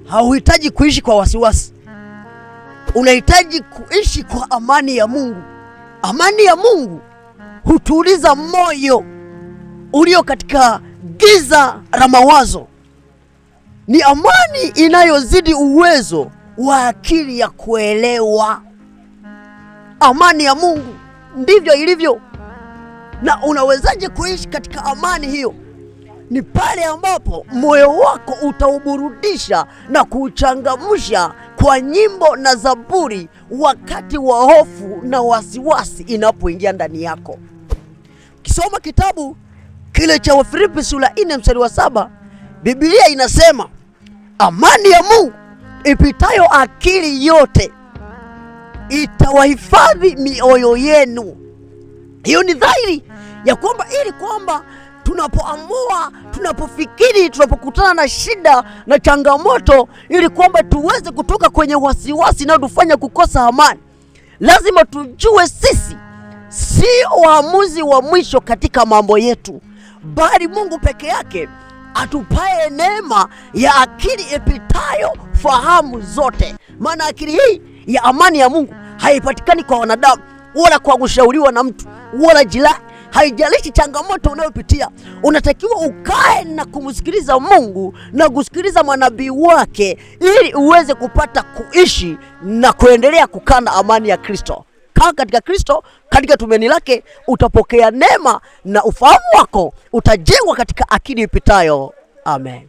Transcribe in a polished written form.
hauhitaji kuishi kwa wasiwasi. Unahitaji kuishi kwa amani ya Mungu. Amani ya Mungu hutuliza moyo ulio katika giza la mawazo. Ni amani inayozidi uwezo wa akili ya kuelewa. Amani ya Mungu ndivyo ilivyo. Na unawezaje kuishi katika amani hiyo? Ni pale ambapo moyo wako utauburudisha na kuchangamsha kwa nyimbo na zaburi wakati wa hofu na wasiwasi inapoingia ndani yako. Ukisoma kitabu kile cha Wafilipi sura 4 mstari wa 7, Biblia inasema amani ya Mungu ipitayo akili yote itawahifadhi mioyo yenu. Hiyo ni dhahiri ya kwamba ili kwamba tunapoamua, tunapofikiri, tunapokutana na shida na changamoto, ili kwamba tuweze kutoka kwenye wasiwasi na tufanya kukosa amani, lazima tujue sisi sio waamuzi wa mwisho katika mambo yetu, bali Mungu peke yake atupae neema ya akili ipitayo fahamu zote. Maana akili hii ya amani ya Mungu haipatikani kwa wanadamu, wala kwa kushauriwa na mtu, wala jirani. Haijalishi changamoto unayopitia, unatakiwa ukae na kumsikiliza Mungu na kusikiliza manabii wake, ili uweze kupata kuishi na kuendelea kukaa na amani ya Kristo. Kaa katika Kristo, katika tumaini lake, utapokea neema na ufahamu wako utajengwa katika akili ipitayo. Amen.